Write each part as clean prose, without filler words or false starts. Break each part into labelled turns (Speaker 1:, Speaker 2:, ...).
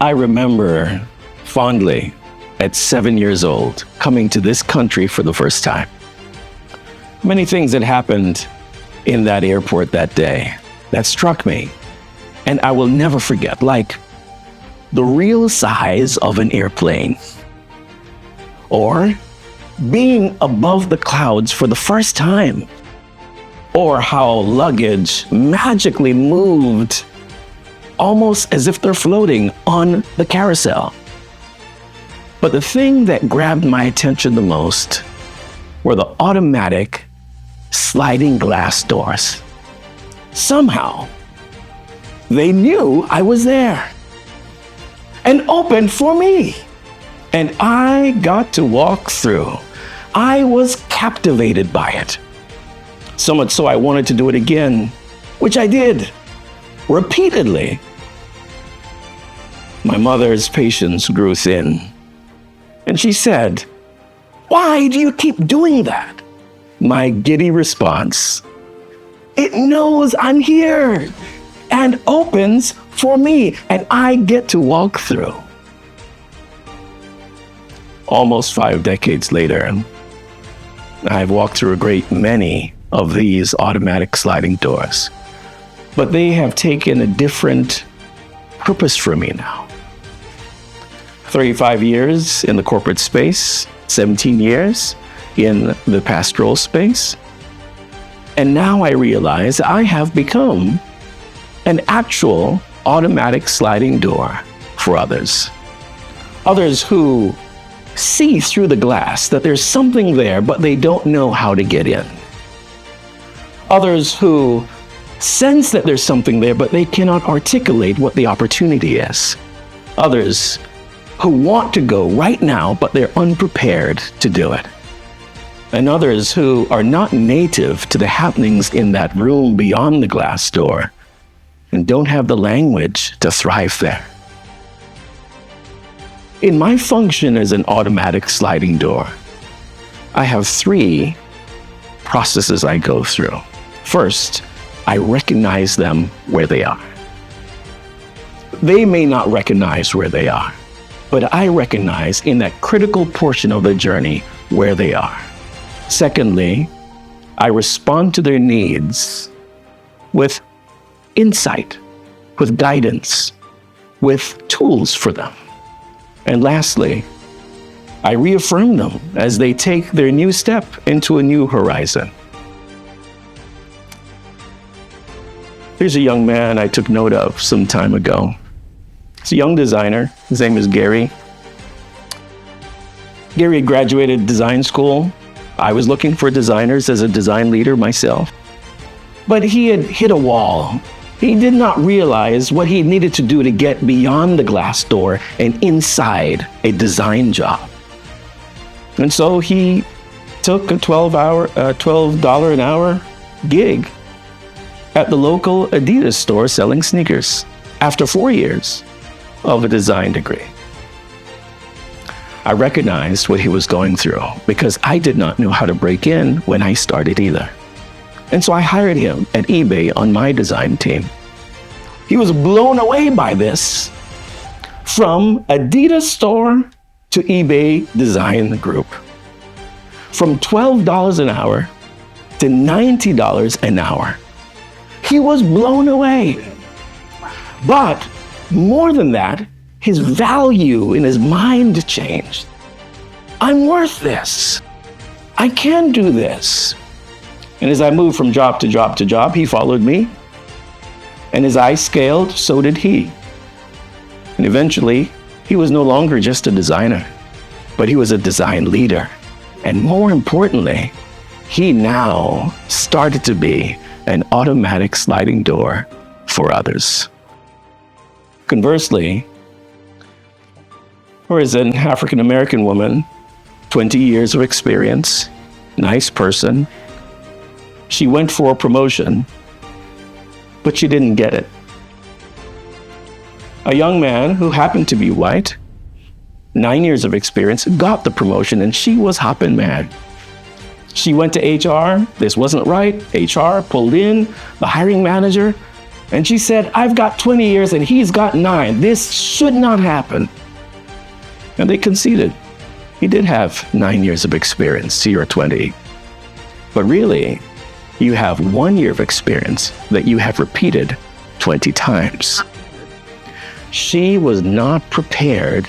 Speaker 1: I remember fondly at 7 years old coming to this country for the first time. Many things had happened in that airport that day that struck me, and I will never forget, like the real size of an airplane, or being above the clouds for the first time, or how luggage magically moved almost as if they're floating on the carousel. But the thing that grabbed my attention the most were the automatic sliding glass doors. Somehow, they knew I was there and opened for me. And I got to walk through. I was captivated by it. So much so I wanted to do it again, which I did repeatedly. My mother's patience grew thin, and she said, "Why do you keep doing that?" My giddy response, "It knows I'm here and opens for me, and I get to walk through." Almost 5 decades later, I've walked through a great many of these automatic sliding doors, but they have taken a different purpose for me now. 35 years in the corporate space, 17 years in the pastoral space, and now I realize I have become an actual automatic sliding door for others. Others who see through the glass that there's something there, but they don't know how to get in. Others who sense that there's something there, but they cannot articulate what the opportunity is. Others who want to go right now, but they're unprepared to do it. And others who are not native to the happenings in that room beyond the glass door and don't have the language to thrive there. In my function as an automatic sliding door, I have 3 processes I go through. First, I recognize them where they are. They may not recognize where they are, but I recognize in that critical portion of the journey where they are. Secondly, I respond to their needs with insight, with guidance, with tools for them. And lastly, I reaffirm them as they take their new step into a new horizon. There's a young man I took note of some time ago. He's a young designer. His name is Gary. Gary had graduated design school. I was looking for designers as a design leader myself. But he had hit a wall. He did not realize what he needed to do to get beyond the glass door and inside a design job. And so he took a $12 an hour gig at the local Adidas store selling sneakers after 4 years of a design degree. I recognized what he was going through because I did not know how to break in when I started either. And so I hired him at eBay on my design team. He was blown away by this. From Adidas store to eBay design group. From $12 an hour to $90 an hour. He was blown away. But more than that, his value in his mind changed. I'm worth this. I can do this. And as I moved from job to job to job, he followed me. And as I scaled, so did he. And eventually, he was no longer just a designer, but he was a design leader. And more importantly, he now started to be an automatic sliding door for others. Conversely, there is an African-American woman, 20 years of experience, nice person. She went for a promotion, but she didn't get it. A young man who happened to be white, 9 years of experience, got the promotion, and she was hopping mad. She went to HR, this wasn't right. HR pulled in the hiring manager, And she said, I've got 20 years and he's got 9. This should not happen. And they conceded. He did have 9 years of experience to your 20. But really, you have 1 year of experience that you have repeated 20 times. She was not prepared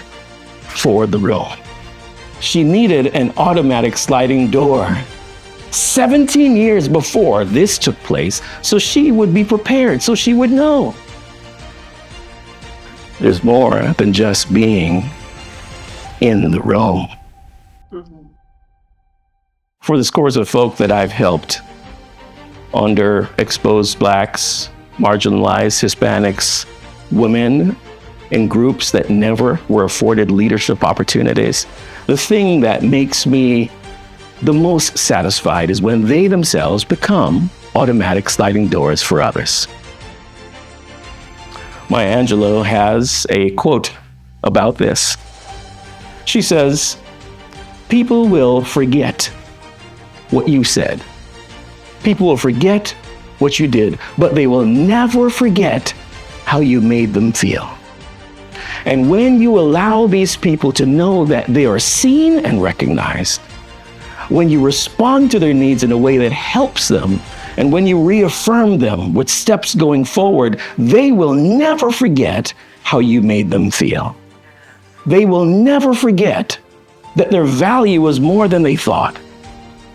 Speaker 1: for the role. She needed an automatic sliding door 17 years before this took place, so she would be prepared, so she would know. There's more than just being in the role. For the scores of folk that I've helped, underexposed Blacks, marginalized Hispanics, women in groups that never were afforded leadership opportunities, the thing that makes me the most satisfied is when they themselves become automatic sliding doors for others. Maya Angelou has a quote about this. She says, people will forget what you said. People will forget what you did, but they will never forget how you made them feel. And when you allow these people to know that they are seen and recognized, when you respond to their needs in a way that helps them, and when you reaffirm them with steps going forward, they will never forget how you made them feel. They will never forget that their value was more than they thought.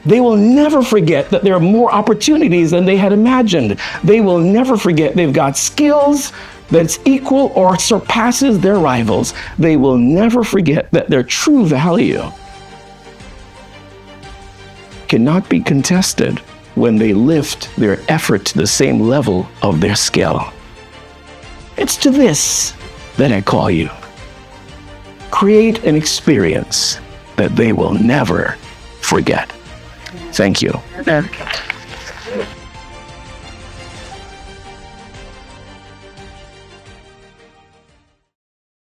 Speaker 1: They will never forget that there are more opportunities than they had imagined. They will never forget they've got skills that's equal or surpasses their rivals. They will never forget that their true value cannot be contested when they lift their effort to the same level of their skill. It's to this that I call you. Create an experience that they will never forget. Thank you.